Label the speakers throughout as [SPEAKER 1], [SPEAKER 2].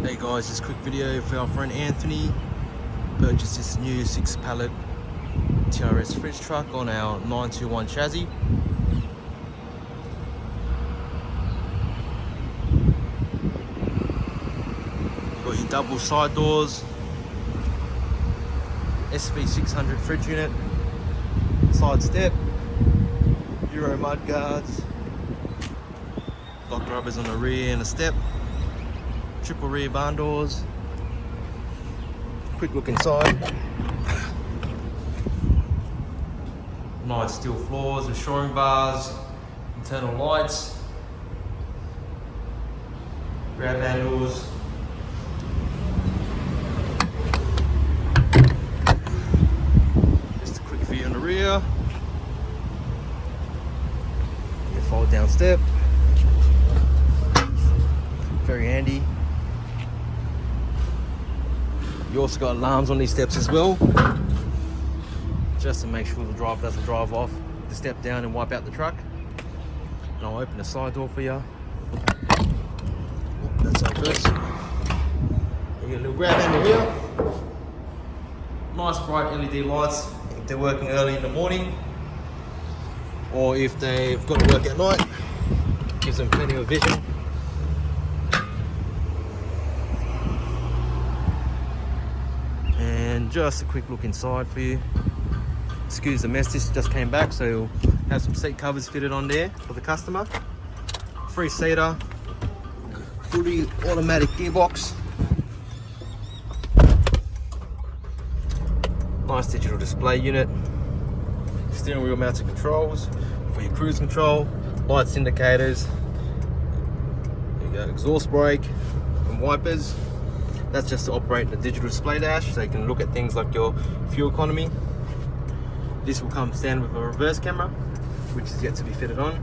[SPEAKER 1] Hey guys, this quick video for our friend Anthony. Purchased this new 6-pallet TRS fridge truck on our 921 chassis. Got your double side doors, SV600 fridge unit, side step, Euro mud guards, lock rubbers on the rear and the step, triple rear barn doors. Quick look inside. Nice steel floors with shoring bars, internal lights, grab handles, just a quick view on the rear. Your fold down step, very handy. You also got alarms on these steps as well, just to make sure the driver doesn't drive off the step down and wipe out the truck. And I'll open the side door for you. That's how it goes. You get a little grab handle here. Nice bright LED lights if they're working early in the morning, or if they've got to work at night. Gives them plenty of vision. And just a quick look inside for you. Excuse the mess, this just came back, so you'll have some seat covers fitted on there for the customer. 3-seater, fully automatic gearbox. Nice digital display unit. Steering wheel mounted controls for your cruise control, lights, indicators. There you go, exhaust brake and wipers. That's just to operate the digital display dash, so you can look at things like your fuel economy. This will come standard with a reverse camera, which is yet to be fitted on.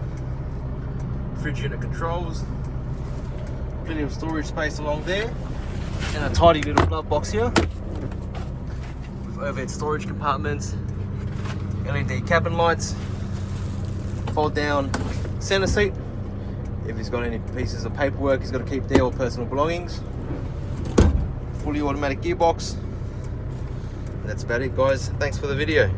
[SPEAKER 1] Fridge unit controls, plenty of storage space along there, and a tidy little glove box here with overhead storage compartments, LED cabin lights, fold down center seat if he's got any pieces of paperwork he's got to keep there or personal belongings. Fully automatic gearbox. And that's about it, guys. Thanks for the video.